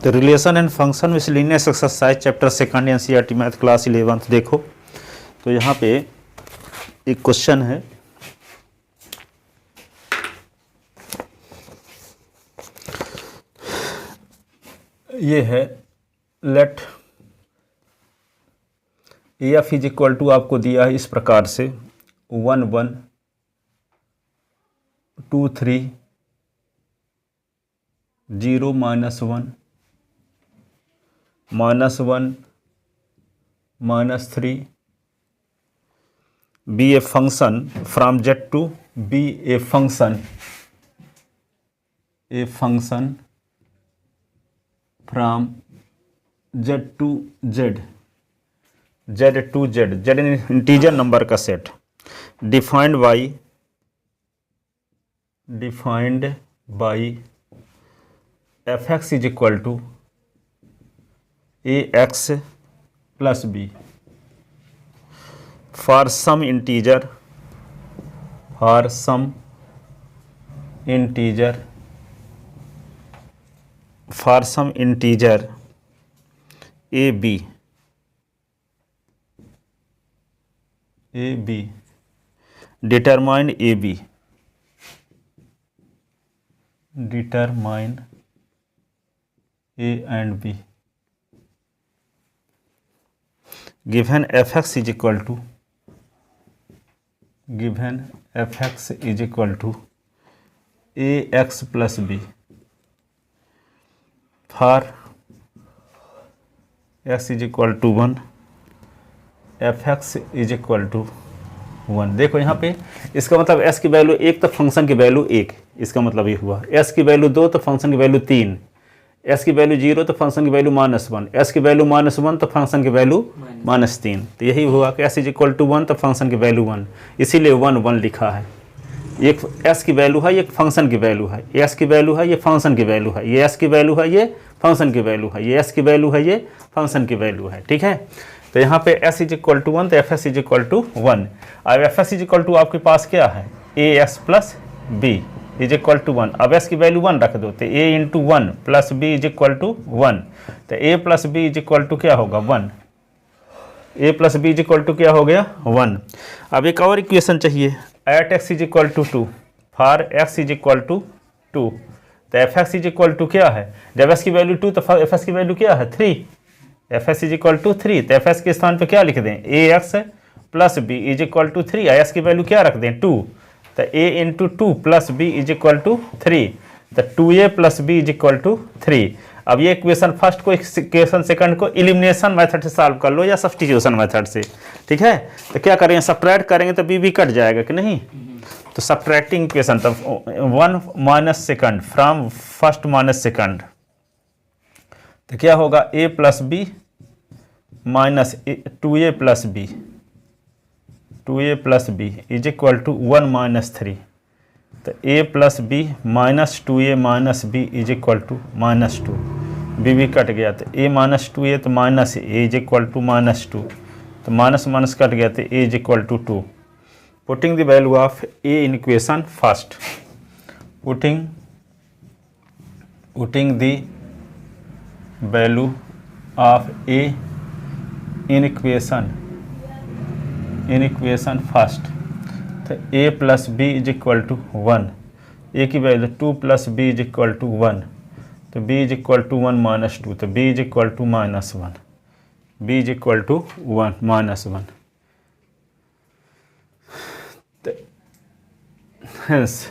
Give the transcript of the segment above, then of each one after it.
तो relation and function miscellaneous exercise chapter second NCERT math class 11th देखो। तो यहाँ पे एक क्वेश्चन है, ये है let f is equal to आपको दिया है इस प्रकार से 1 1 2 3 0 -1 -1 -3 be a function from z to be a function from z to z integer number का set defined by F x is equal to A X plus B for some integer A B determine A and B given fx is equal to ax plus b for x is equal to 1 fx is equal to 1। देखो यहाँ पे इसका मतलब s की value 1 तो function की value 1, इसका मतलब ये हुआ। s की वैल्यू 2 तो फंक्शन की वैल्यू 3, s की वैल्यू 0 तो फंक्शन की वैल्यू -1, s की वैल्यू -1 तो फंक्शन की वैल्यू -3। तो यही हुआ कि s इज इक्वल टू 1 तो फंक्शन की वैल्यू 1, इसीलिए 1 1 लिखा है। एक s की वैल्यू है, एक फंक्शन की वैल्यू है, s की वैल्यू है, ये फंक्शन की वैल्यू है, ये s की वैल्यू है, ये फंक्शन की वैल्यू है, ये s की वैल्यू है, ये फंक्शन की वैल्यू है। ठीक है, तो यहाँ पे s इज इक्वल टू 1 तो F S is equal to 1। अब F S is equal to आपके पास क्या है, A X plus B is equal to 1। अब s की वैल्यू 1 रख दो तो a into 1 plus B is equal to 1, तो a plus B is equal to क्या होगा 1, a plus B is equal to क्या हो गया 1। अब एक और इक्वेशन चाहिए, at x is equal to 2 for x is equal to 2, तो F x is equal to क्या है, जब s की वैल्यू 2 तो एफ एस की वैल्यू क्या है 3, f S is equal to 3, तो एफ एस के स्थान पे क्या लिख दें A X plus B is equal to 3, I S की वैल्यू क्या रख दें 2, तो a into 2 plus B is equal to 3, तो 2a plus B is equal to 3। अब ये इक्वेशन फर्स्ट को इक्वेशन सेकंड को एलिमिनेशन मेथड से सॉल्व कर लो या सब्स्टिट्यूशन मेथड से। ठीक है, तो क्या करेंगे सब्ट्रैक्ट करेंगे तो b कट जाएगा कि नहीं, तो सब्ट्रैक्टिंग इक्वेशन तो 1 minus second from first minus second, तो क्या होगा a plus b minus 2a plus B is equal to 1 minus 3, तो a plus b minus 2a minus b is equal to -2, b cut गया तो a minus 2a तो minus a is equal to -2, तो minus minus cut गया तो a is equal to 2। Putting the value of a in equation first, putting the value of a in equation first, तो a plus B is equal to 1, a की value 2 plus B is equal to 1, तो b is equal to 1 minus 2, तो b is equal to -1, b is equal to 1 -1, hence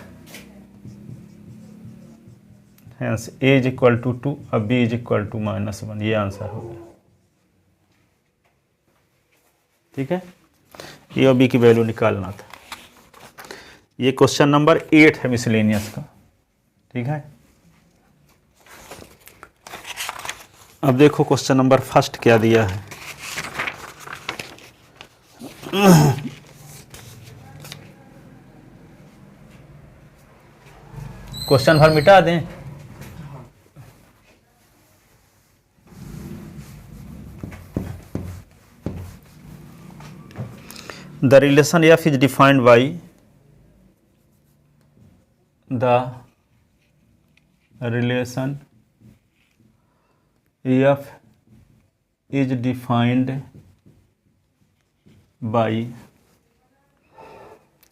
a is equal to 2 अब b is equal to -1, ये answer हो गया। ठीक है, ए और बी की वैल्यू निकालना था। ये क्वेश्चन नंबर 8 है मिसलेनियस का। ठीक है, अब देखो क्वेश्चन नंबर फर्स्ट क्या दिया है। क्वेश्चन भर मिटा दें, the relation f is defined by the relation F is defined by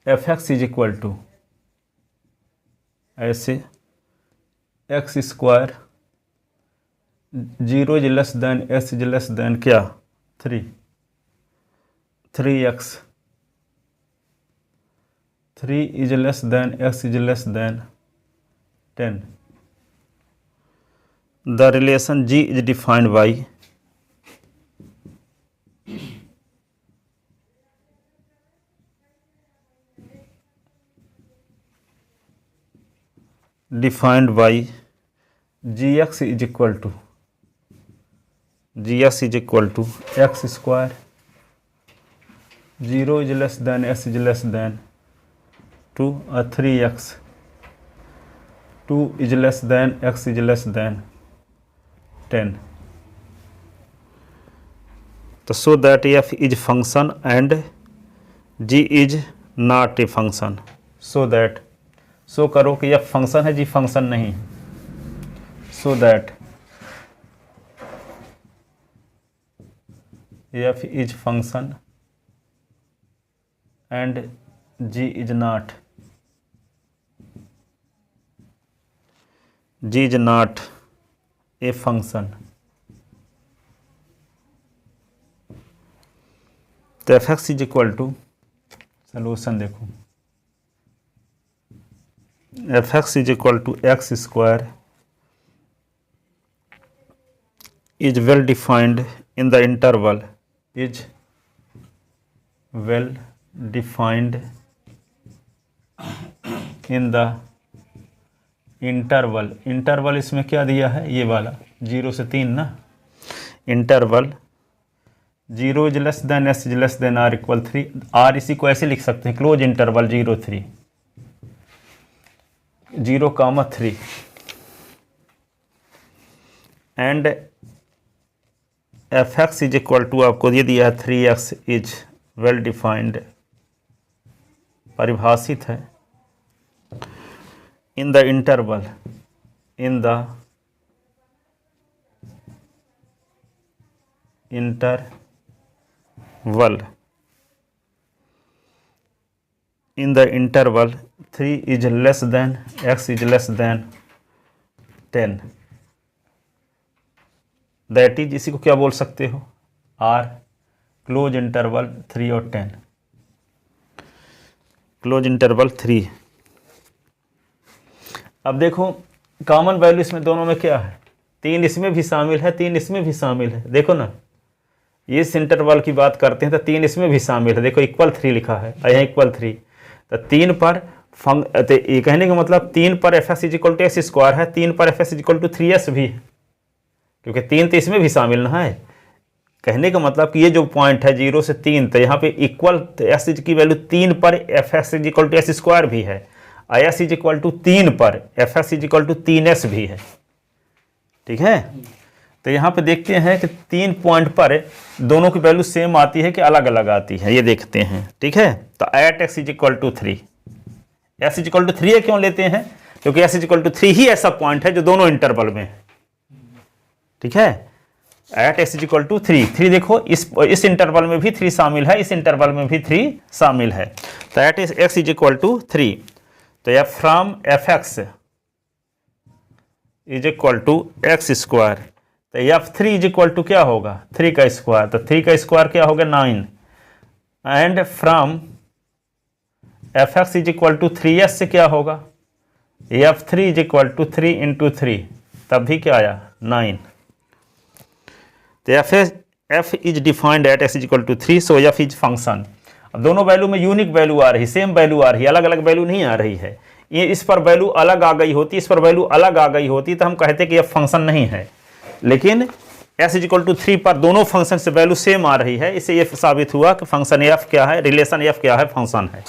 F x is equal to ऐसे X square 0 is less than S is less than क्या 3x 3 is less than x is less than 10. The relation G is defined by gx is equal to x square 0 is less than s is less than 2 3x 2 is less than x is less than 10. तो so that f is function and g is not a function. so that so करो कि f function है, g function नहीं. so that f is function and g is not a function. तो F x is equal to solution देखो F x is equal to x square is well defined in the interval interval इसमें क्या दिया है ये वाला 0 से 3 ना. Interval 0 is less than S is less than or equal 3. Or इसी को ऐसे लिख सकते हैं close interval 0 3 0, 3 and f x is equal to आपको ये दिया है 3x इज वेल डिफाइंड परिभाषित है इन the interval in the interval 3 is less than x is less than 10. That is इसी को क्या बोल सकते हो r क्लोज इंटरवल 3 और 10. Close interval 3. अब देखो कॉमन वैल्यू इसमें दोनों में क्या है 3 इसमें भी शामिल है 3 इसमें भी शामिल है. देखो ना इस इंटरवल की बात करते हैं तो 3 इसमें भी शामिल है. देखो इक्वल 3 लिखा है यहाँ इक्वल 3. तो 3 पर तो ये कहने का मतलब 3 पर f x is equal to x square है 3 पर f x is equal to 3s भी है क्योंकि 3 तो इसमें भी शामिल ना है. कहने का मतलब कि ये जो पॉइंट है 0 से 3 तो यहाँ पे इक्वल एस की वैल्यू 3 पर f x is equal to x square भी है और एस इज इक्वल टू 3 पर f x is equal to 3s भी है. ठीक है. तो यहाँ पे देखते हैं कि 3 पॉइंट पर दोनों की वैल्यू सेम आती है कि अलग अलग आती है ये देखते हैं. ठीक है. तो at x is equal to 3 x is equal to 3 क्यों लेते हैं क्योंकि एस इज इक्वल टू 3 ही ऐसा पॉइंट है जो दोनों इंटरवल में है. ठीक है. At x is equal to 3 देखो इस इंटरवल में भी 3 शामिल है इस इंटरवल में भी 3 शामिल है. तो at x is equal to 3 तो f from f x is equal to x square. तो एफ 3 इज इक्वल टू क्या होगा 3 का स्क्वायर. तो 3 का स्क्वायर क्या होगा 9 and from f x is equal to 3s से क्या होगा f 3 is equal to 3 into 3 तब भी क्या आया 9. तो f is defined at x is equal to 3 so f is function. अब दोनों वैल्यू में यूनिक वैल्यू आ रही सेम वैल्यू आ रही अलग अलग वैल्यू नहीं आ रही है. ये इस पर वैल्यू अलग आ गई होती इस पर वैल्यू अलग आ गई होती तो हम कहते कि एफ फंक्शन नहीं है. लेकिन एस इज इक्वल टू 3 पर दोनों फंक्शन से वैल्यू सेम आ रही है इससे ये साबित हुआ कि फंक्शन एफ क्या है रिलेशन एफ क्या है फंक्शन है.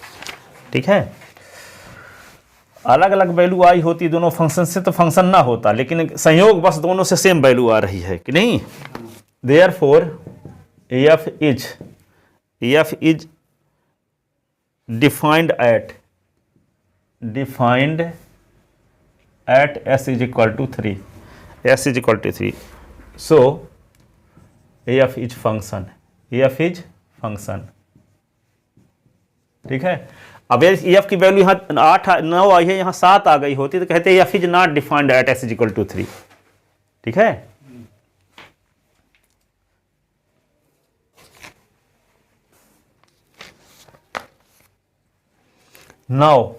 ठीक है. अलग अलग वैल्यू आई होती दोनों फंक्शन से तो फंक्शन ना होता लेकिन संयोग बस दोनों से सेम वैल्यू आ रही है कि नहीं. Therefore, f is defined at s is equal to 3. s is equal to 3. So f is function, F is function, ठीक है। अब एफ की वैल्यू यहाँ 8 9 आई है, यहाँ 7 आ गई होती तो कहते हैं F is not defined at S is equal to 3, ठीक है। Now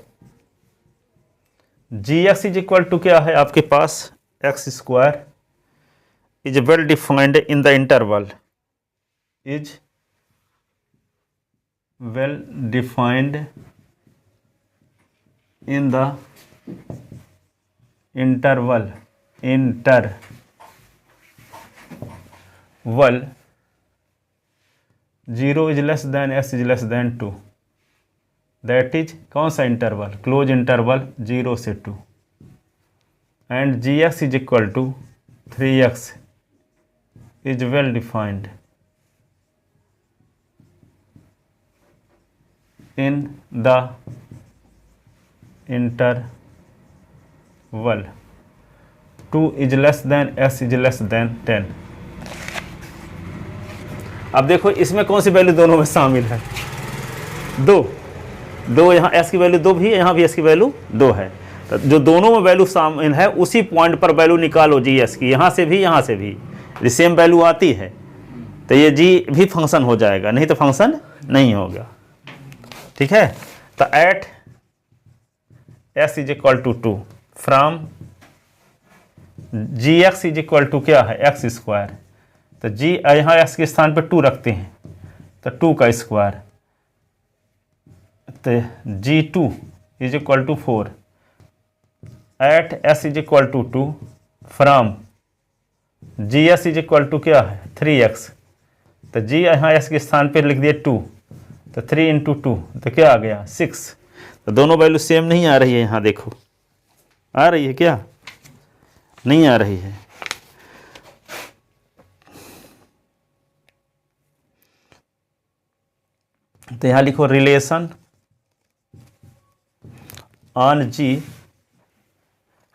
G x is equal to क्या है आपके पास, X square is well defined in the interval, is well defined in the interval, interval 0 is less than S is less than 2, that is कौन सा interval, closed interval 0 से 2, and G x is equal to 3x is well defined in the interval 2 is less then s is less than 10। अब देखो इसमें कौन सी value दोनों में शामिल है, दो यहाँ s की वैल्यू 2 भी है, यहाँ भी s की वैल्यू 2 है, तो जो दोनों में वैल्यू शामिल है उसी पॉइंट पर वैल्यू निकालो जी एस की, यहाँ से भी यहाँ से भी सेम वैल्यू आती है तो ये जी भी फंक्शन हो जाएगा, नहीं तो फंक्शन नहीं होगा, ठीक है। तो at S is equal to 2 from g x is equal to क्या है एक्स स्क्वायर, तो जी यहाँ एक्स के स्थान पर 2 रखते हैं तो 2 का स्क्वायर, तो g2 is equal to 4 at s is equal to 2 from gs is equal to क्या है 3x, तो g यहाँ s के स्थान पर लिख दिए 2, तो 3 इंटू 2 तो क्या आ गया 6, तो दोनों वैल्यू सेम नहीं आ रही है, यहाँ देखो आ रही है क्या, नहीं आ रही है। तो यहाँ लिखो relation on G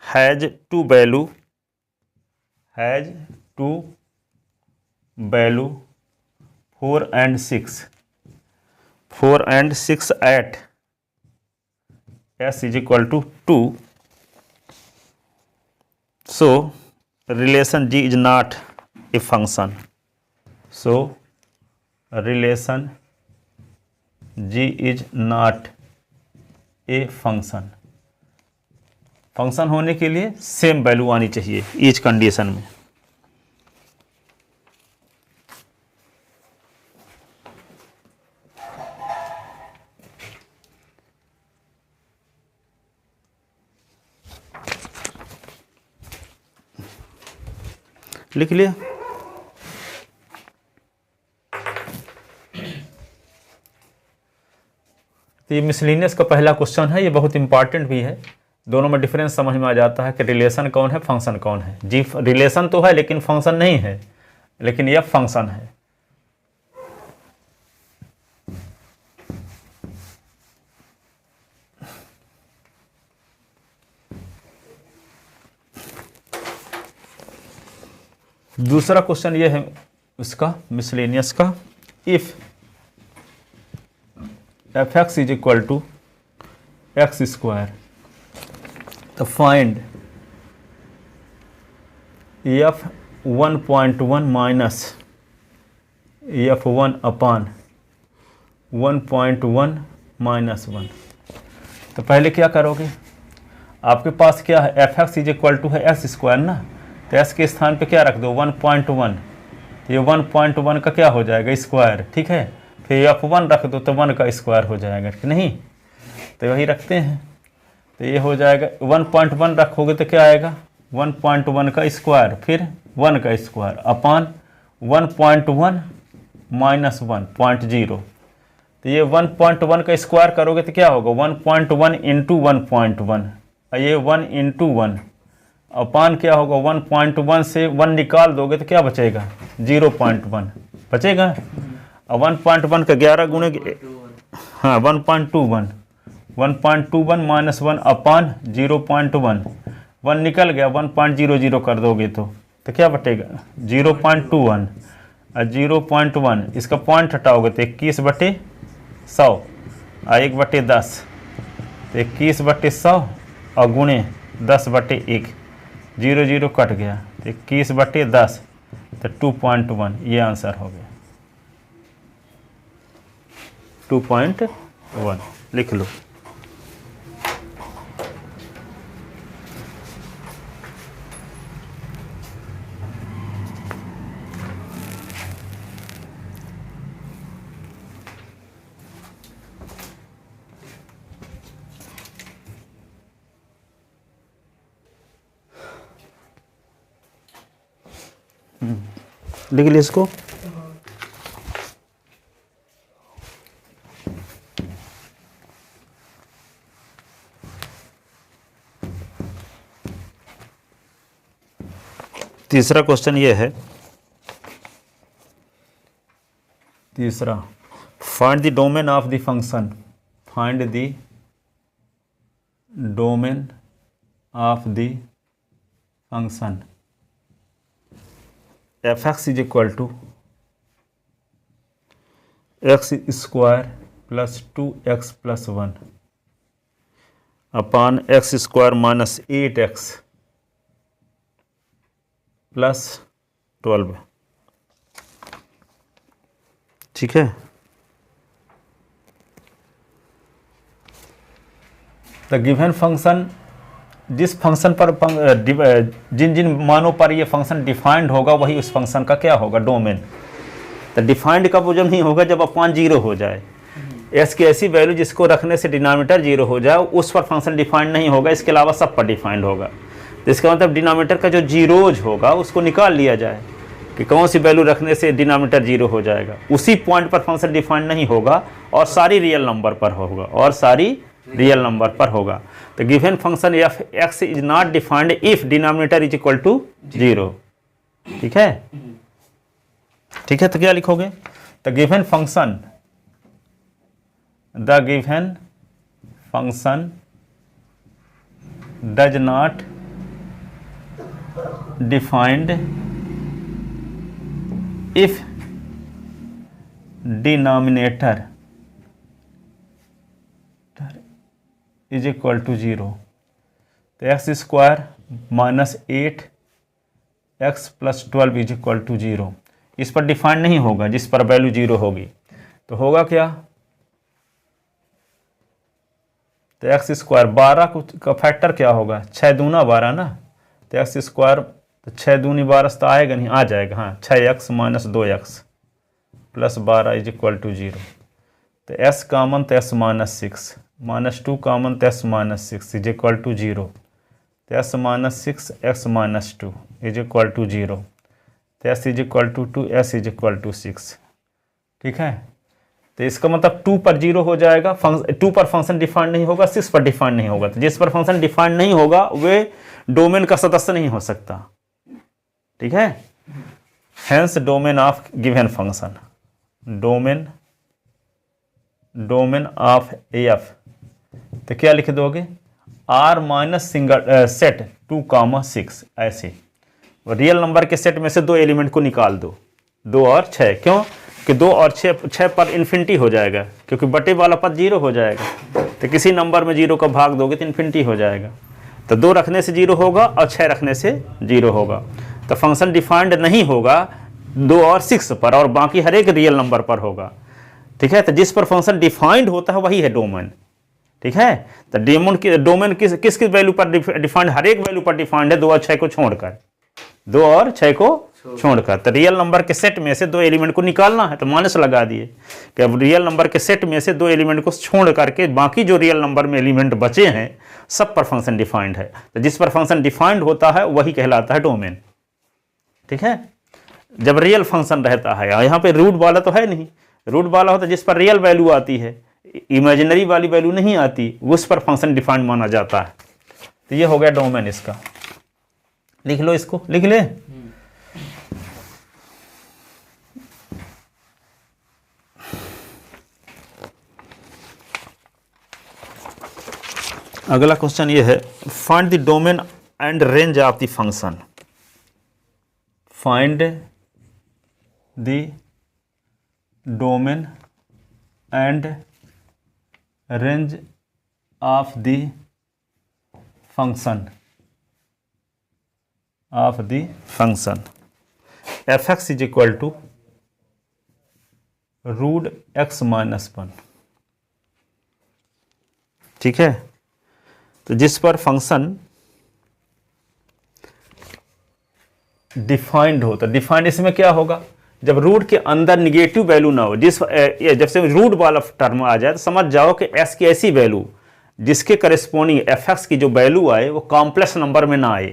has two value 4 and 6 at s is equal to 2, so relation G is not a function, so relation G is not a function, function होने के लिए सेम वैल्यू आनी चाहिए ईच कंडीशन में। लिख लिया। तो ये मिसलिनियस का पहला क्वेश्चन है, ये बहुत इंपॉर्टेंट भी है, दोनों में डिफरेंस समझ में आ जाता है कि रिलेशन कौन है फंक्शन कौन है। जी रिलेशन तो है लेकिन फंक्शन नहीं है, लेकिन यह फंक्शन है। दूसरा क्वेश्चन ये है इसका मिसलेनियस का, if f x is equal to x square तो find f 1.1 minus f 1 upon 1.1 minus 1। तो पहले क्या करोगे, आपके पास क्या है f x is equal to है एक्स स्क्वायर ना, तो एस के स्थान पे क्या रख दो 1.1, तो ये 1.1 का क्या हो जाएगा स्क्वायर, ठीक है। फिर एफ 1 रख दो तो 1 का स्क्वायर हो जाएगा कि नहीं, तो वही रखते हैं। तो ये हो जाएगा 1.1 रखोगे तो क्या आएगा 1.1 का स्क्वायर, फिर 1 का स्क्वायर अपान 1.1 माइनस 1.0। तो ये 1.1 का स्क्वायर करोगे तो क्या होगा 1.1 इंटू 1.1, ये 1 इंटू 1 अपान क्या होगा 1.1 से 1 निकाल दोगे तो क्या बचेगा 0.1 बचेगा। और 1.1 का 11 गुणे हाँ 1.21 माइनस 1 अपान 0.1, 1 निकल गया 1.00 कर दोगे तो तो क्या बटेगा 0.21 और 0.1 इसका पॉइंट हटाओगे तो 21/100 और 1/10 तो 21/100 और गुणे 10/1 0 0 कट गया तो 21/10 तो 2.1 ये आंसर हो गया 2.1 लिख लो। लिख ली इसको। तीसरा क्वेश्चन ये है, तीसरा find the domain of the function, find the domain of the function f(x) is equal to x² plus 2x plus 1 upon x² minus 8x plus 12। ठीक है, द गिवन फंक्शन, जिस फंक्शन पर जिन जिन मानों पर ये फंक्शन डिफाइंड होगा वही उस फंक्शन का क्या होगा, डोमेन। तो डिफाइंड कब जब नहीं होगा, जब अपॉन 0 हो जाए। एस की ऐसी वैल्यू जिसको रखने से डिनोमिनेटर 0 हो जाए उस पर फंक्शन डिफाइंड नहीं होगा, इसके अलावा सब पर डिफाइंड होगा। तो इसका मतलब डिनोमिनेटर का जो जीरोज होगा उसको निकाल लिया जाए कि कौन सी वैल्यू रखने से डिनोमिनेटर 0 हो जाएगा, उसी पॉइंट पर फंक्शन डिफाइंड नहीं होगा और सारी रियल नंबर पर होगा, और सारी रियल नंबर पर होगा। तो given function f(x) is not defined if denominator is equal to 0। ठीक है, ठीक है, तो क्या लिखोगे, the given function, the given function does not defined if denominator is equal to 0। तो x² minus 8x plus 12 is equal to 0, इस पर डिफाइंड नहीं होगा, जिस पर वैल्यू 0 होगी। तो होगा क्या, तो x² 12 का फैक्टर क्या होगा, 6 दूना 12 ना, तो x², तो 6 दूनी 12 तो आएगा नहीं, आ जाएगा, हाँ 6x minus 2x plus 12 is equal to 0। तो s कॉमन तो s माइनस 6 माइनस 2 कॉमन तो s minus 6 is equal to 0। तो s minus 6 x minus 2 is equal to 0। तो s is equal to 2, s is equal to 6। ठीक है, तो इसका मतलब 2 पर 0 हो जाएगा, 2 पर फंक्शन डिफाइंड नहीं होगा, 6 पर डिफाइंड नहीं होगा। तो जिस पर फंक्शन डिफाइंड नहीं होगा वे डोमेन का सदस्य नहीं हो सकता। ठीक है, hence domain of given function, domain of AF, तो क्या लिख दोगे, R माइनस सिंगल सेट 2,6 ऐसे। रियल नंबर के सेट में से 2 एलिमेंट को निकाल दो, 2 और 6, क्यों कि 2 और 6 पर इन्फिनिटी हो जाएगा, क्योंकि बटे वाला पद 0 हो जाएगा। तो किसी नंबर में 0 का भाग दोगे तो इन्फिनिटी हो जाएगा। तो 2 रखने से 0 होगा और 6 रखने से 0 होगा। तो फंक्शन डिफाइंड नहीं होगा 2 और 6 पर, और बाकी हर एक रियल नंबर पर होगा। ठीक है, तो जिस पर फंक्शन डिफाइंड होता है वही है डोमेन। ठीक है, तो डोमेन किस वैल्यू पर डिफाइंड, हर एक वैल्यू पर डिफाइंड है 2 और 6 को छोड़कर, 2 और 6 को छोड़कर। तो रियल नंबर के सेट में से 2 एलिमेंट को निकालना है, तो माइनस लगा दिए कि अब रियल नंबर के सेट में से 2 एलिमेंट को छोड़ करके बाकी जो रियल नंबर में एलिमेंट बचे हैं सब पर फंक्शन डिफाइंड है। तो जिस पर फंक्शन डिफाइंड होता है वही कहलाता है डोमेन। ठीक है, जब रियल फंक्शन रहता है, यहाँ पे रूट वाला तो है नहीं, रूट वाला होता है जिस पर रियल वैल्यू आती है, इमेजिनरी वाली वैल्यू नहीं आती, उस पर फंक्शन डिफाइंड माना जाता है। तो ये हो गया डोमेन इसका। लिख लो इसको, लिख ले। अगला क्वेश्चन ये है, find the domain and range of the function. find the domain and range of the function fx is equal to root x minus 1। ठीक है, तो जिस पर फंक्शन डिफाइंड हो, तो डिफाइंड इसमें क्या होगा, जब रूट के अंदर निगेटिव वैल्यू ना हो, जब से रूट वाला टर्म आ जाए तो समझ जाओ कि s की ऐसी वैल्यू जिसके करेस्पॉन्डिंग fx की जो वैल्यू आए वो कॉम्प्लेक्स नंबर में ना आए।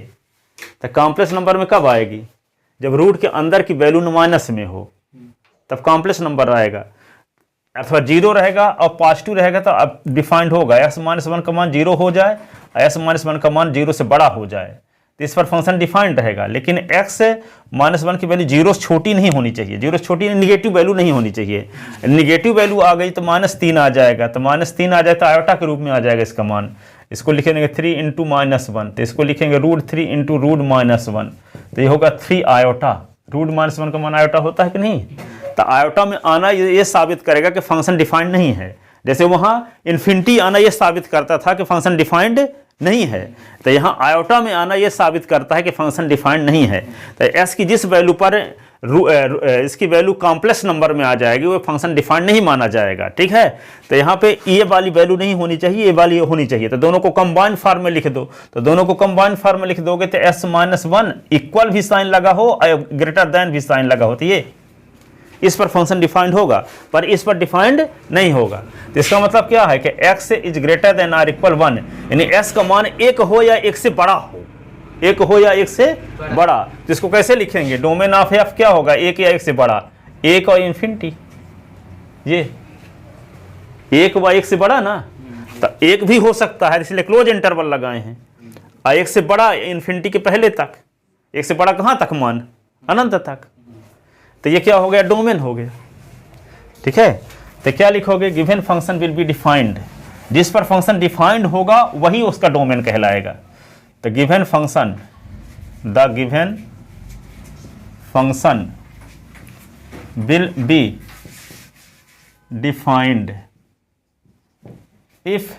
तो कॉम्प्लेक्स नंबर में कब आएगी, जब रूट के अंदर की वैल्यू माइनस में हो, तब कॉम्प्लेक्स नंबर आएगा। अथवा जीरो रहेगा और पॉजिटिव रहेगा तो अब डिफाइंड होगा s माइनस 1 का मान जीरो हो जाए, s माइनस 1 का मान जीरो से बड़ा हो जाए, तो इस पर फंक्शन डिफाइंड रहेगा। लेकिन x माइनस 1 की वैल्यू जीरो से छोटी नहीं होनी चाहिए, जीरो से छोटी निगेटिव वैल्यू नहीं होनी चाहिए। निगेटिव वैल्यू आ गई तो -3 आ जाएगा, तो -3 आ जाए तो आयोटा के रूप में आ जाएगा इसका मान। इसको लिखेंगे 3 इंटू -1, तो इसको लिखेंगे √3 इंटू √-1, तो ये होगा 3 आयोटा। √-1 का मान आयोटा होता है कि नहीं, तो आयोटा में आना ये साबित करेगा कि फंक्शन डिफाइंड नहीं है। जैसे वहाँ इन्फिनिटी आना ये साबित करता था कि फंक्शन डिफाइंड नहीं है, तो यहाँ आयोटा में आना ये साबित करता है कि फंक्शन डिफाइंड नहीं है। तो s की जिस वैल्यू पर इसकी वैल्यू कॉम्प्लेक्स नंबर में आ जाएगी वो फंक्शन डिफाइंड नहीं माना जाएगा। ठीक है, तो यहाँ पे ये वाली वैल्यू नहीं होनी चाहिए, ये वाली होनी चाहिए। तो दोनों को कंबाइंड फॉर्म में लिख दो, तो दोनों को कंबाइंड फॉर्म में लिख दोगे तो s माइनस 1 इक्वल भी साइन लगा हो और ग्रेटर देन भी साइन लगा हो, तो ये इस पर फंक्शन डिफाइंड होगा, पर इस पर डिफाइंड नहीं होगा। तो इसका मतलब क्या है कि x is greater than or equal 1, यानी s का मान 1 हो या 1 से बड़ा हो, 1 हो या 1 से बड़ा। तो इसको कैसे लिखेंगे, डोमेन ऑफ f क्या होगा, 1 या 1 से बड़ा, 1 और इन्फिनिटी, ये 1 व 1 से बड़ा ना, तो 1 भी हो सकता है, इसलिए क्लोज इंटरवल लगाए हैं। और 1 से बड़ा इन्फिनिटी के पहले तक, 1 से बड़ा कहाँ तक मान, अनंत तक, तो ये क्या हो गया, डोमेन हो गया। ठीक है, तो क्या लिखोगे, given function will be defined, जिस पर फंक्शन डिफाइंड होगा वही उसका डोमेन कहलाएगा। तो given function, the given function will be defined if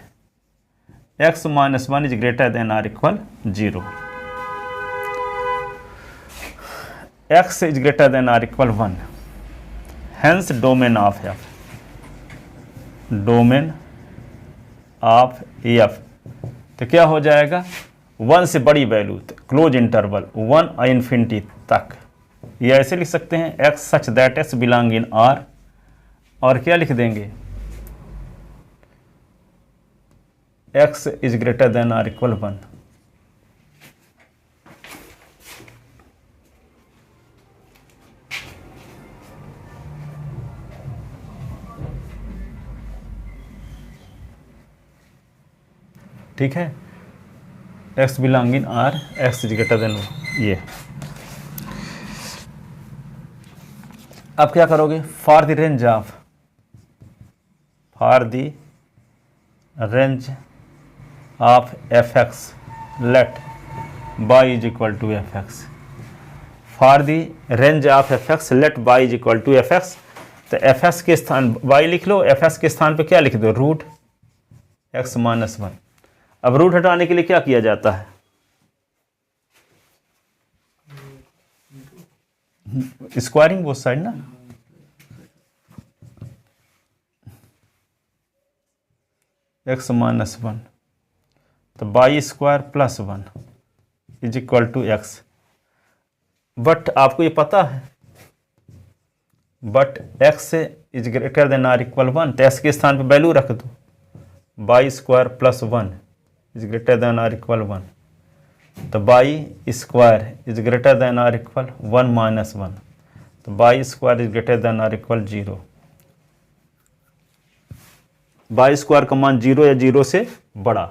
x minus 1 is greater than or equal 0, x is greater than or equal 1, hence domain of f, domain of f, तो क्या हो जाएगा, 1 से बड़ी वैल्यू, क्लोज इंटरवल 1 और infinity तक। ये ऐसे लिख सकते हैं, x such that x belong in R, और क्या लिख देंगे, x is greater than or equal 1। ठीक है, x belong in R, x is greater than, ये। अब क्या करोगे, for the range of fx let y is equal to fx, for the range of fx let y is equal to fx। तो fx के स्थान y लिख लो, fx के स्थान पे क्या लिख दो, रूट x माइनस 1। अब रूट हटाने के लिए क्या किया जाता है, स्क्वायरिंग बोथ साइड ना, x माइनस 1, तो y square plus 1 is equal to x। But आपको ये पता है, but x is greater than or equal 1, तो x के स्थान पे वैल्यू रख दो, y square plus 1 is greater than or equal 1, तो y square is greater than or equal 1 minus 1, तो y square is greater than or equal 0। y square का मान 0 या 0 से बड़ा।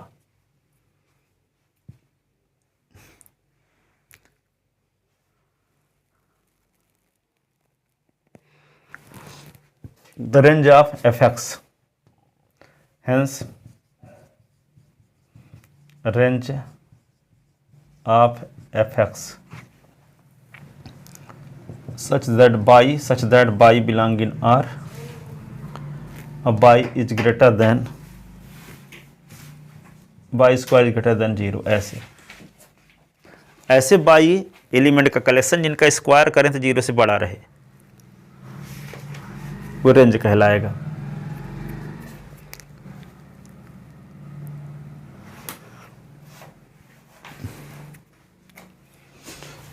The range of fx, hence range of fx such that y belong in R, y is greater than y square is greater than 0। ऐसे y element का collection जिनका square करें तो 0 से बड़ा रहे, वो रेंज कहलाएगा।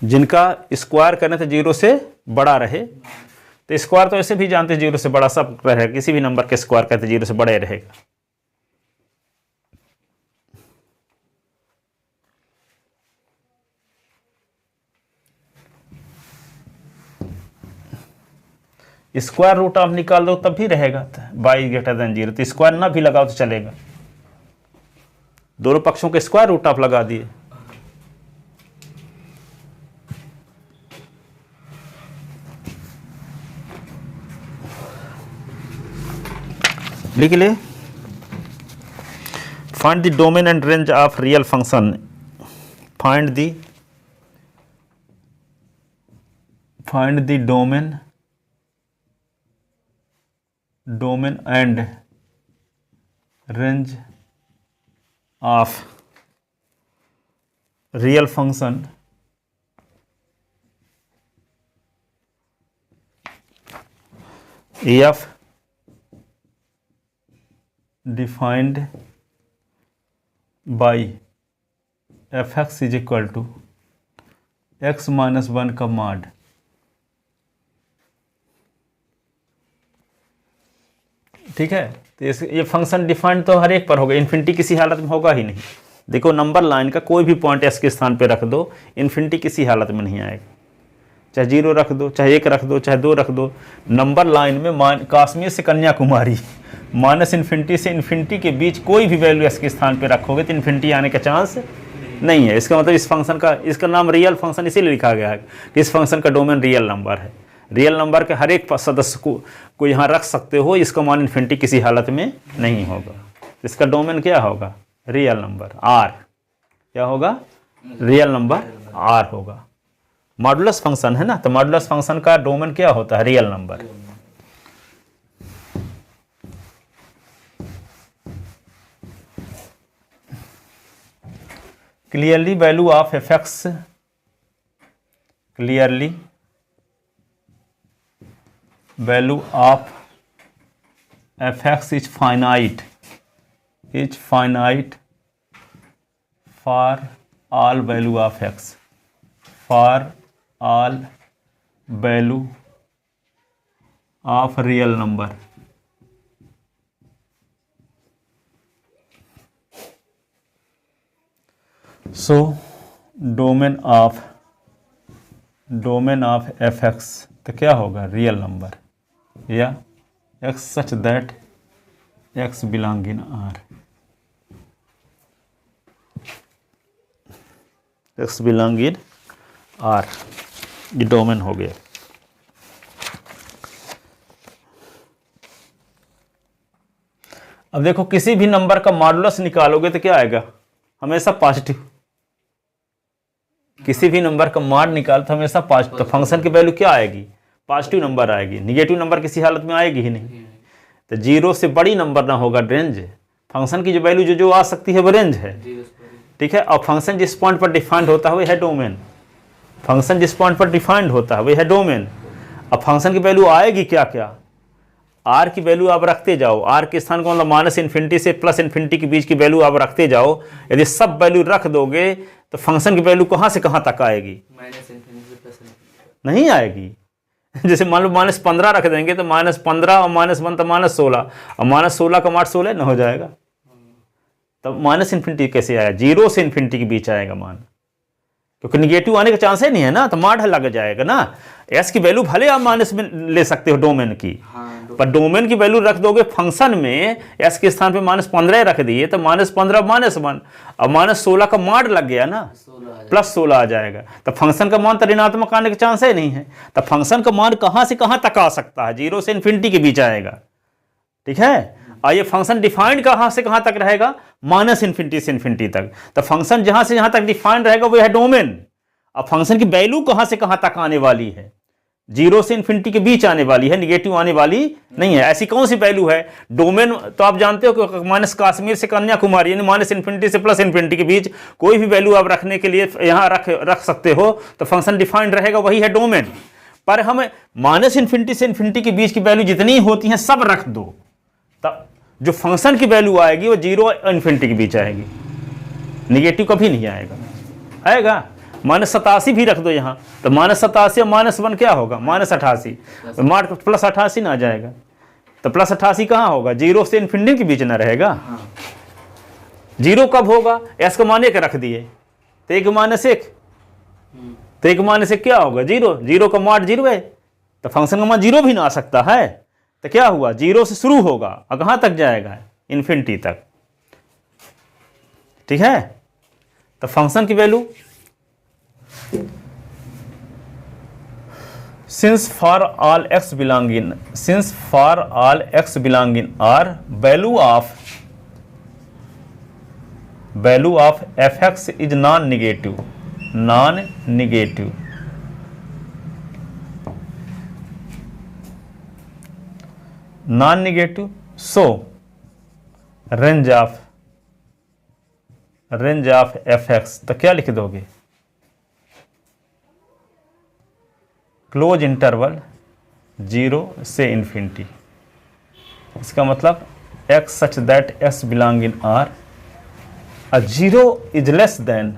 जिनका स्क्वायर करें तो 0 से बड़ा रहे, तो स्क्वायर तो ऐसे भी जानते हैं 0 से बड़ा सब रहेगा, किसी भी नंबर के स्क्वायर करते 0 से बड़ा ही रहेगा। स्क्वायर रूट आप निकाल दो तब भी रहेगा y ग्रेटर देन 0, तो स्क्वायर ना भी लगाओ तो चलेगा। दोनों पक्षों के स्क्वायर रूट आप लगा दिए। लिख ले, find the domain and range of real function, find the domain and range of real function F defined by fx is equal to x minus 1 का मॉड। ठीक है, तो ये फंक्शन डिफाइंड तो हर एक पर होगा, इन्फिनिटी किसी हालत में होगा ही नहीं। देखो नंबर लाइन का कोई भी पॉइंट एस के स्थान पे रख दो, इन्फिनिटी किसी हालत में नहीं आएगा, चाहे 0 रख दो, चाहे 1 रख दो, चाहे 2 रख दो। नंबर लाइन में कश्मीर से कन्याकुमारी माइनस इन्फिनिटी से इन्फिनिटी के बीच कोई भी वैल्यू एस के स्थान पे रखोगे तो इन्फिनिटी आने का चांस नहीं है। इसका मतलब इस फंक्शन का, इसका नाम रियल फंक्शन इसीलिए लिखा गया है कि इस फंक्शन का डोमेन रियल नंबर है। रियल नंबर के हर एक सदस्य को यहाँ रख सकते हो, इसका मान इन्फिनिटी किसी हालत में नहीं होगा। इसका डोमेन क्या होगा? Real number R. क्या होगा? रियल नंबर आर होगा। मॉडुलस फंक्शन है ना, तो मॉडुलस फंक्शन का डोमेन क्या होता है? Real number. Clearly value of FX, clearly value of FX is finite for all value of x, for all value of real number. So domain of F x तो क्या होगा? Real number या x such that x belong in are, x belong in are, ये domain हो गया। अब देखो किसी भी नंबर का मॉडुलस निकालोगे तो क्या आएगा? हमेशा पॉजिटिव। किसी भी नंबर का मॉड निकाल तो हमेशा पॉजिटिव, तो फंक्शन की वैल्यू क्या आएगी? पॉजिटिव नंबर आएगी। निगेटिव नंबर किसी हालत में आएगी ही नहीं। तो 0 से बड़ी नंबर ना होगा रेंज। फंक्शन की जो वैल्यू जो आ सकती है वो रेंज है। ठीक है, और फंक्शन जिस पॉइंट पर डिफाइंड होता है वही है डोमेन। फंक्शन जिस पॉइंट पर डिफाइंड होता है वही है डोमेन। अब फंक्शन की वैल्यू आएगी क्या क्या? आर की वैल्यू आप रखते जाओ, आर के स्थान को मतलब माइनस इन्फिनिटी से प्लस इन्फिनिटी के बीच की वैल्यू आप रखते जाओ। यदि सब वैल्यू रख दोगे तो फंक्शन की वैल्यू कहाँ से कहाँ तक आएगी? नहीं आएगी। जैसे मान लो -15 रख देंगे तो -15 और -1 तो -16, और -16 का मार्ट 16 न हो जाएगा। तब माइनस इन्फिनिटी कैसे आया? 0 से इन्फिनिटी के बीच आएगा मान, क्योंकि निगेटिव आने का चांस ही नहीं है ना, तो मार्ट लग जाएगा ना। एस की वैल्यू भले आप माइनस में ले सकते हो डोमेन की, पर डोमेन की वैल्यू रख दोगे फंक्शन में, एस के स्थान पे -15 रख दिए तो -15 -1 अब -16 का मार्ट लग गया ना, +16 आ जाएगा। तो फंक्शन का मान तो ऋणात्मक आने का चांस ही नहीं है। तो फंक्शन का मान कहाँ से कहाँ तक आ सकता है? 0 से इन्फिनिटी के बीच आएगा। ठीक है, और ये फंक्शन डिफाइंड कहाँ से कहाँ तक रहेगा? माइनस इन्फिनिटी से इन्फिनिटी तक। तो फंक्शन जहाँ से जहाँ तक डिफाइंड रहेगा वो है डोमेन। अब फंक्शन की वैल्यू कहाँ से कहाँ तक आने वाली है? जीरो से इन्फिनिटी के बीच आने वाली है, निगेटिव आने वाली नहीं है। ऐसी कौन सी वैल्यू है? डोमेन तो आप जानते हो कि माइनस कश्मीर से कन्याकुमारी, यानी माइनस इन्फिनिटी से प्लस इन्फिनिटी के बीच कोई भी वैल्यू आप रखने के लिए यहाँ रख सकते हो, तो फंक्शन डिफाइंड रहेगा, वही है डोमेन। पर हम माइनस इन्फिनिटी से इन्फिनिटी के बीच की वैल्यू जितनी होती हैं सब रख दो, तब जो फंक्शन की वैल्यू आएगी वो जीरो और इन्फिनिटी के बीच आएगी, निगेटिव कभी नहीं आएगा। आएगा -87 भी रख दो यहाँ, तो -87 और -1 क्या होगा? -88, प्लस 88 ना आ जाएगा, तो प्लस 88 कहाँ होगा? जीरो से इन्फिनिटी के बीच ना रहेगा। जीरो कब होगा? एस का मान 1 रख दिए, तो 1 -1, तो 1 -1 क्या होगा? जीरो। जीरो का मान 0 है, तो फंक्शन का मान 0 भी ना आ सकता है। तो क्या हुआ? जीरो से शुरू होगा और कहाँ तक जाएगा? इन्फिनिटी तक। ठीक है, तो फंक्शन की value since for all x belong in R, value of fx is non-negative, so range of fx, तो क्या लिख दोगे? क्लोज इंटरवल 0 से इन्फिनिटी। इसका मतलब x such that s belong in R, 0 is less then,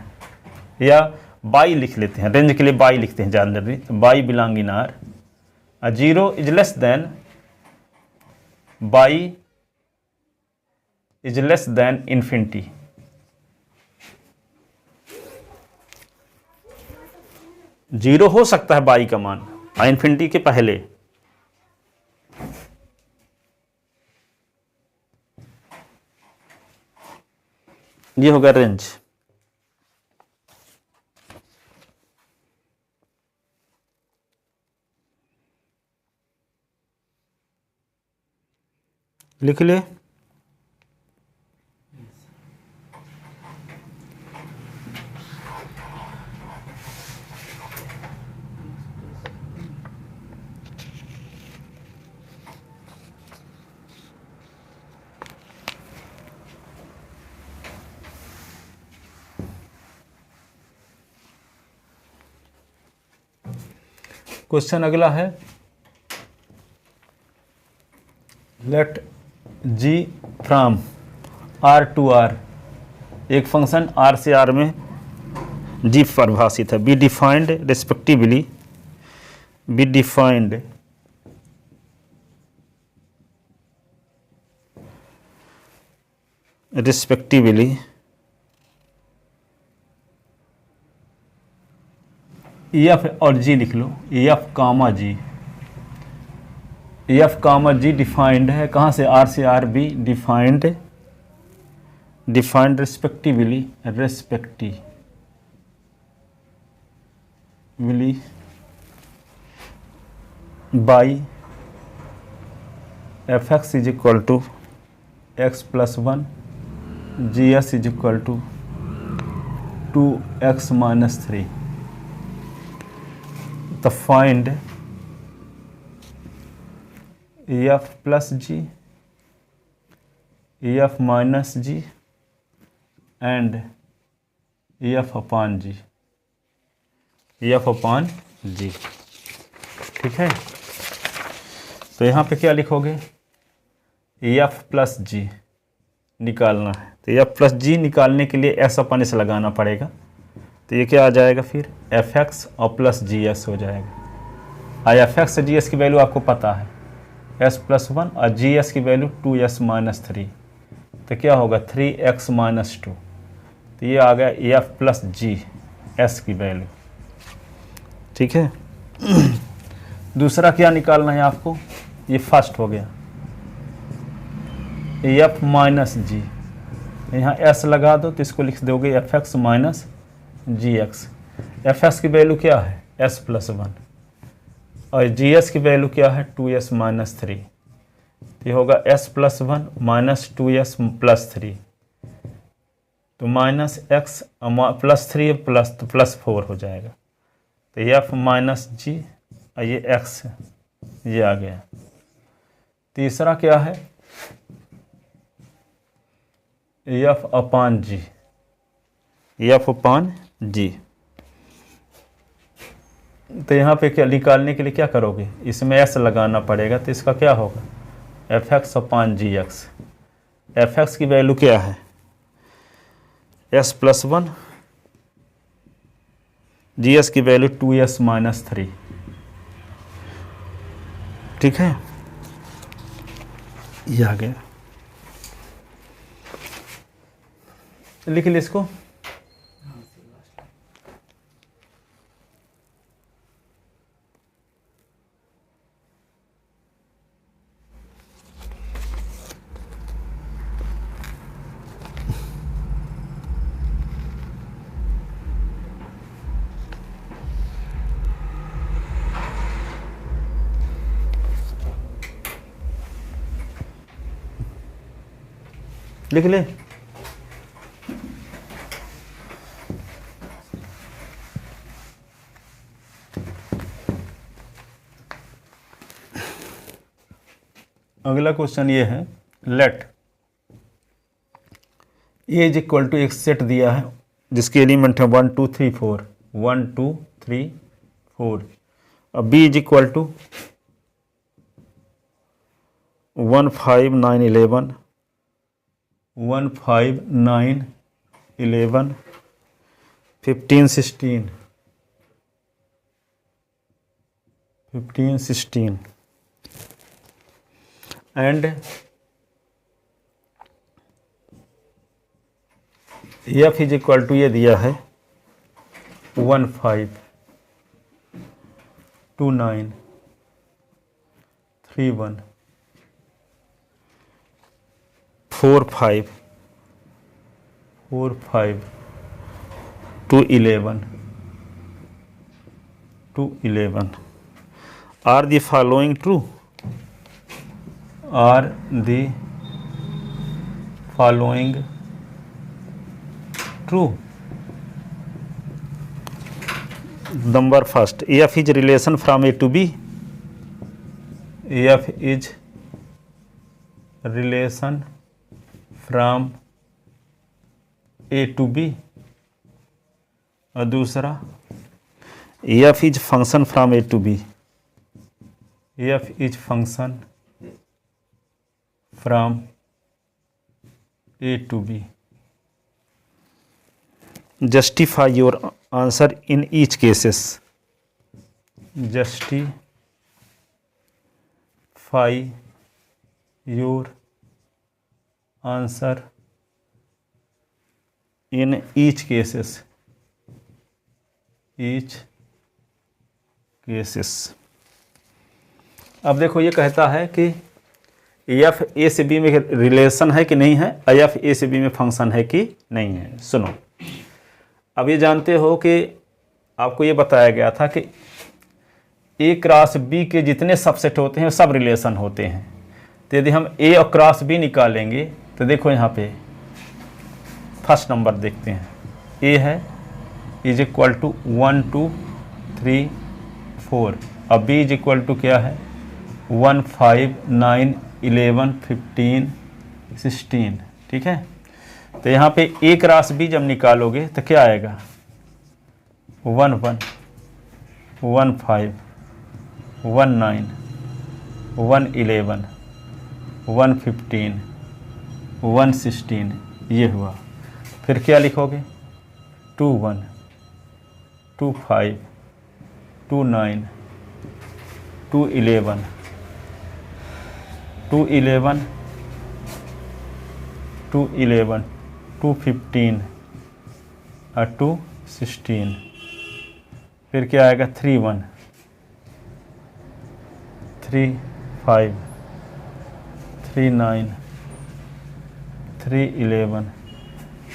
या by लिख लेते हैं, रेंज के लिए बाई लिखते हैं जनरली, तो by belong in R, 0 is less then, by is less then infinity. Zero हो सकता है बाई का मान इन्फिनिटी के पहले। ये होगा रेंज। लिख ले। क्वेश्चन अगला है, let g from R to R, एक फंक्शन R से R में g परिभाषित है, बी डिफाइंड रिस्पेक्टिवली, एफ और जी लिख लो, एफ कामा जी डिफाइंड है कहाँ से? आर से R be, defined respectively by F x is equal to X plus 1, G S is equal to 2x minus 3। तो find F plus G, F minus G and F upon G, ठीक है। तो यहाँ पे क्या लिखोगे? F plus जी निकालना है, तो एफ प्लस जी निकालने के लिए एस अपॉन एस लगाना पड़ेगा, तो ये क्या आ जाएगा फिर? एफ एक्स और प्लस जी एस हो जाएगा। और एफ एक्स जी एस की वैल्यू आपको पता है, एस प्लस 1 और जी एस की वैल्यू 2s माइनस 3, तो क्या होगा? 3x माइनस 2, तो ये आ गया एफ प्लस जी एस की वैल्यू, ठीक है। दूसरा क्या निकालना है आपको? ये फर्स्ट हो गया, एफ माइनस जी, यहाँ एस लगा दो तो इसको लिख दोगे एफ एक्स माइनस जी एक्स। एफ एस की वैल्यू क्या है? एस प्लस 1, और जी एस की वैल्यू क्या है? 2s माइनस 3, ये होगा s plus 1 minus 2s plus 3, तो माइनस एक्स प्लस 3 प्लस 4 हो जाएगा, तो एफ माइनस जी ये एक्स ये आ गया। तीसरा क्या है, एफ अपान जी, एफ अपान जी। तो यहाँ पे क्या निकालने के लिए क्या करोगे, इसमें एस लगाना पड़ेगा, तो इसका क्या होगा, एफ एक्स अपान जी एक्स। एफ एक्स की वैल्यू क्या है, एस प्लस 1, जी एस की वैल्यू 2s माइनस 3। ठीक है, ये आ गया, लिख ली इसको। लिख ले। अगला क्वेश्चन ये है, let A is equal to एक सेट दिया है जिसके एलिमेंट है 1 2 3 4, 1 2 3 4। अब B is equal to 1 5 9 11, 1 5 9 11 15 16 15 16 and F is equal to ये दिया है 1 5 2 9 3 1 4 5 4 5 2 11 2 11। Are the following true? Are the following true? Number first, F is relation from A to B. F is relation from A to B। और दूसरा, F is function from A to B। F is function from A to B। Justify your answer in each cases। Justify your answer in each cases। each cases। अब देखो ये कहता है कि F A से B में relation है कि नहीं है, एफ ए से बी में फंक्शन है कि नहीं है। सुनो, अब ये जानते हो कि आपको ये बताया गया था कि ए क्रॉस बी के जितने सबसेट होते हैं सब रिलेशन होते हैं। तो यदि हम ए और क्रॉस बी निकालेंगे तो देखो यहाँ पे फर्स्ट नंबर देखते हैं, ए है इज इक्वल टू 1 2 3 4 और बी इज इक्वल टू क्या है 1 5 9 11 15 16। ठीक है, तो यहाँ पे ए क्रॉस बी जब निकालोगे तो क्या आएगा 1 1 1 5 1 9 1 11 1 15 1 16, ये हुआ। फिर क्या लिखोगे 2 1 2 5 2 9 2 11 2 11 2 11 2 15 और 2 16। फिर क्या आएगा 3 1 3 5 3 9 3 11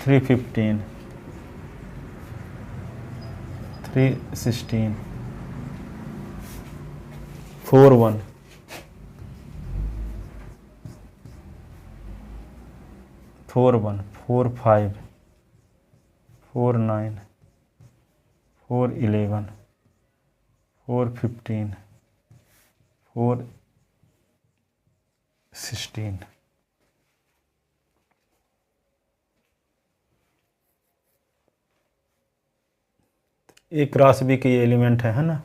3 15 3 16 4 1 4 1 4 5 4 9 4 11 4 15 4 16 A क्रॉस B के ये एलिमेंट है ना,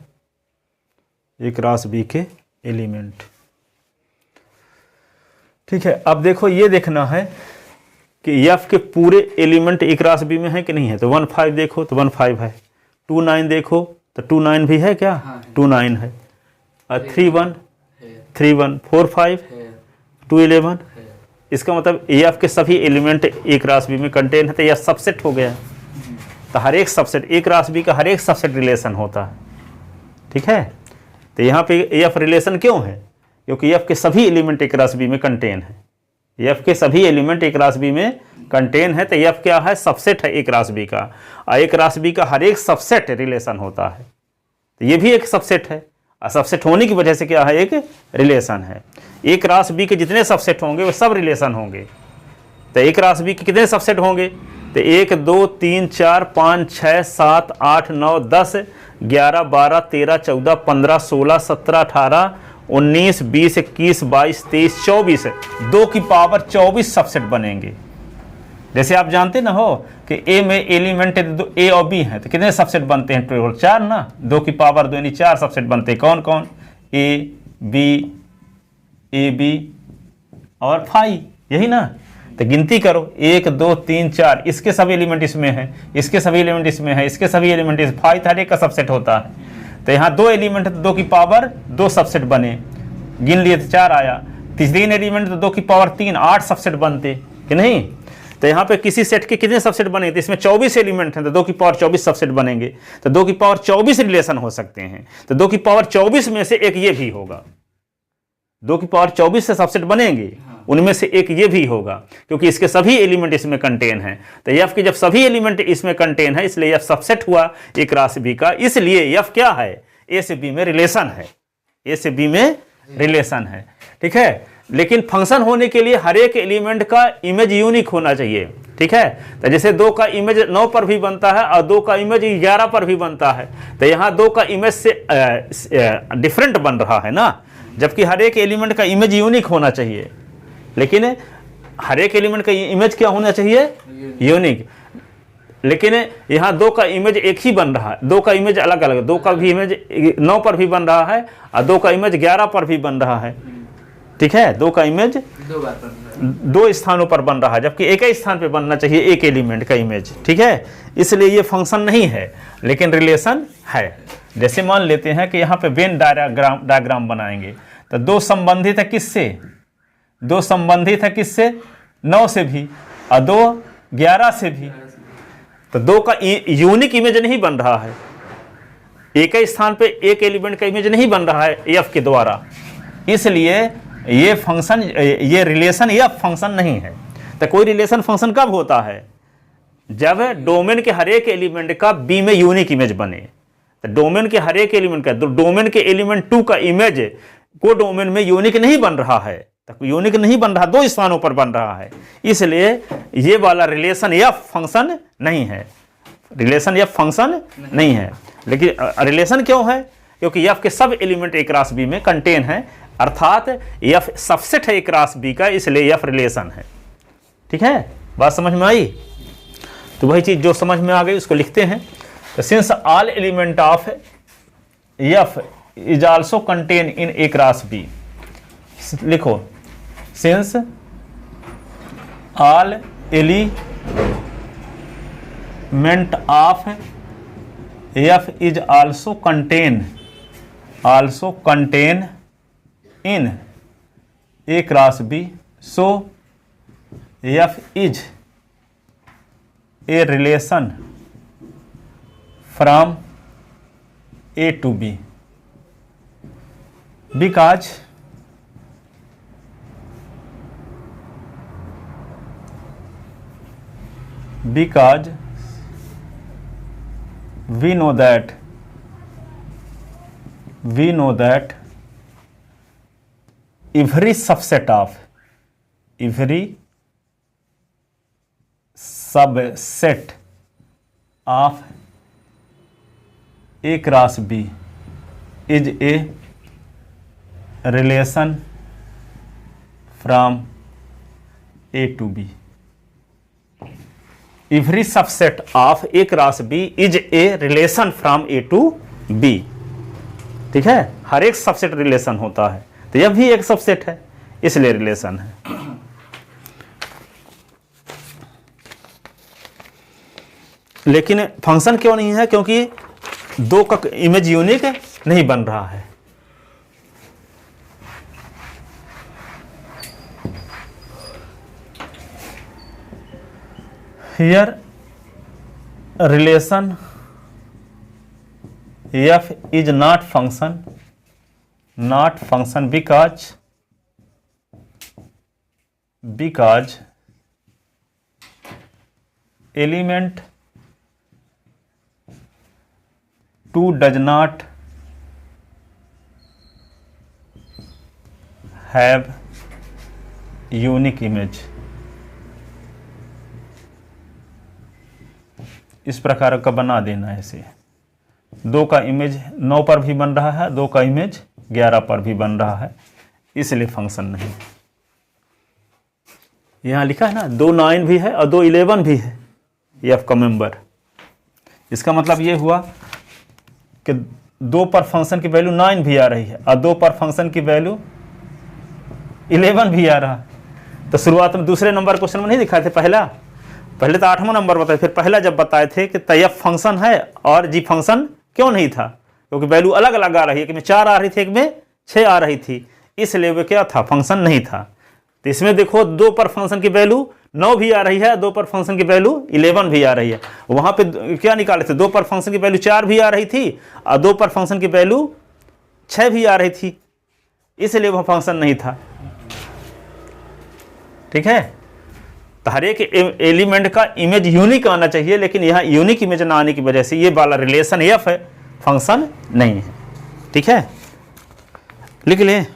A क्रॉस B के एलिमेंट। ठीक है, अब देखो ये देखना है कि F के पूरे एलिमेंट A क्रॉस B में है कि नहीं है। तो 1 5 देखो तो 1 5 है, 2 9 देखो तो 2 9 भी है क्या, 2 9 है, 3 1 3 1 4 5 2 11। इसका मतलब F के सभी एलिमेंट A क्रॉस B में कंटेन है, तो यह सबसेट हो गया। तो हर एक सबसेट A क्रॉस B का हर एक सबसेट रिलेशन होता है। ठीक है, तो यहाँ पे F रिलेशन क्यों है, क्योंकि F के सभी एलिमेंट A क्रॉस B में कंटेन है। F के सभी एलिमेंट A क्रॉस B में कंटेन है, तो F क्या है, सबसेट है A क्रॉस B का, और A क्रॉस B का हर एक सबसेट रिलेशन होता है। तो ये भी एक सबसेट है, और सबसेट होने की वजह से क्या है, एक रिलेशन है। A क्रॉस B के जितने सबसेट होंगे वो सब रिलेशन होंगे। तो A क्रॉस B के कितने सबसेट होंगे, तो 1 2 3 4 5 6 7 8 9 10 11 12 13 14 15 16 17 18 19 20 21 22 23 24 2 की पावर 24 सबसेट बनेंगे। जैसे आप जानते ना हो कि A में एलिमेंट A और B हैं, तो कितने सबसेट बनते हैं, टोटल 4 ना, 2 की पावर 2 यानी 4 सबसेट बनते हैं। कौन कौन, A B A B और फाई, यही ना। तो गिनती करो 1 2 3 4, इसके सभी एलिमेंट इसमें हैं, इसके सभी एलिमेंट इसमें हैं, इसके सभी एलिमेंट इस फाई हर एक का सबसेट होता है। तो यहाँ 2 एलिमेंट तो 2 की पावर 2 सबसेट बने, गिन लिए तो 4 आया। 3 एलिमेंट तो 2 की पावर 3 8 सबसेट बनते कि नहीं। तो यहाँ पे किसी सेट के कितने सबसेट बने, तो इसमें 24 एलिमेंट हैं, तो 2 की पावर 24 सबसेट बनेंगे। तो 2 की पावर 24 रिलेशन हो सकते हैं। तो 2 की पावर 24 में से एक ये भी होगा, 2 की पावर 24 से सबसेट बनेंगे, उनमें से एक ये भी होगा, क्योंकि इसके सभी एलिमेंट इसमें कंटेन हैं। तो F के जब सभी एलिमेंट इसमें कंटेन है, इसलिए F सबसेट हुआ A क्रॉस B का। इसलिए F क्या है, A से B में रिलेशन है, A से B में रिलेशन है। ठीक है, लेकिन फंक्शन होने के लिए हर एक एलिमेंट का इमेज यूनिक होना चाहिए। ठीक है, तो जैसे 2 का इमेज 9 पर भी बनता है और 2 का इमेज 11 पर भी बनता है, तो यहाँ 2 का इमेज से डिफरेंट बन रहा है ना, जबकि हर एक एलिमेंट का इमेज यूनिक होना चाहिए। लेकिन हर एक एलिमेंट का इमेज क्या होना चाहिए, यूनिक। लेकिन यहाँ 2 का इमेज एक ही बन रहा है, 2 का इमेज अलग अलग, 2 का भी इमेज 9 पर भी बन रहा है और 2 का इमेज 11 पर भी बन रहा है। ठीक है, 2 का इमेज 2 स्थानों पर बन रहा है, जबकि एक ही स्थान पे बनना चाहिए एक एलिमेंट का इमेज। ठीक है, इसलिए ये फंक्शन नहीं है लेकिन रिलेशन है। जैसे मान लेते हैं कि यहाँ पे वेन डायग्राम बनाएंगे, तो 2 संबंधित है किससे, 2 संबंधित है किससे, 9 से भी और 2 11 से भी। तो 2 का यूनिक इमेज नहीं बन रहा है, एक ही स्थान पे एक एलिमेंट का इमेज नहीं बन रहा है F के द्वारा, इसलिए ये फंक्शन, ये रिलेशन F फंक्शन नहीं है। तो कोई रिलेशन फंक्शन कब होता है, जब डोमेन के हर एक एलिमेंट का B में यूनिक इमेज बने। तो डोमेन के हर एक एलिमेंट का, तो डोमेन के एलिमेंट 2 का इमेज को डोमेन में यूनिक नहीं बन रहा है, तो यूनिक नहीं बन रहा, 2 स्थानों पर बन रहा है, इसलिए ये वाला रिलेशन F फंक्शन नहीं है, रिलेशन F फंक्शन नहीं है। लेकिन रिलेशन क्यों है, क्योंकि F के सब एलिमेंट A क्रॉस B में कंटेन है, अर्थात F सबसेट है A क्रॉस B का, इसलिए F रिलेशन है। ठीक है, बात समझ में आई। तो वही चीज जो समझ में आ गई उसको लिखते हैं। तो since all element of F is also contain in A cross B, लिखो since all element of F is also contain in A cross B, so F is a relation from A to B because we know that every subset of A cross B is a relation from A to B, every subset of A cross B is a relation from A to B. ठीक है, हर एक subset relation होता है, तो यह भी एक subset है, इसलिए रिलेशन है। लेकिन फंक्शन क्यों नहीं है? क्योंकि दो का इमेज यूनिक नहीं बन रहा है। Here relation f is not function because element 2 does not have unique image। इस प्रकार का बना देना है इसे। 2 का इमेज 9 पर भी बन रहा है, 2 का इमेज 11 पर भी बन रहा है, इसलिए फंक्शन नहीं। यहाँ लिखा है ना 2 9 भी है और 2 11 भी है एफ का मेंबर। इसका मतलब ये हुआ कि 2 पर फंक्शन की वैल्यू 9 भी आ रही है और 2 पर फंक्शन की वैल्यू 11 भी आ रहा है। तो शुरुआत में दूसरे नंबर क्वेश्चन में नहीं दिखाए थे, पहले तो 8वां नंबर बताए, फिर पहला जब बताए थे कि तयफ फंक्शन है और जी फंक्शन क्यों नहीं था, क्योंकि वैल्यू अलग अलग आ रही है, कि में 4 आ रही थी, एक में 6 आ रही थी, इसलिए वो क्या था, फंक्शन नहीं था। तो इसमें देखो 2 पर फंक्शन की वैल्यू 9 भी आ रही है, 2 पर फंक्शन की वैल्यू 11 भी आ रही है। वहां पे क्या निकाले थे, 2 पर फंक्शन की वैल्यू 4 भी आ रही थी और 2 पर फंक्शन की वैल्यू 6 भी आ रही थी, इसलिए वह फंक्शन नहीं था। ठीक है, तो हर एक एलिमेंट का इमेज यूनिक आना चाहिए, लेकिन यहाँ यूनिक इमेज ना आने की वजह से ये वाला रिलेशन एफ है, फंक्शन नहीं है। ठीक है, लिख लें।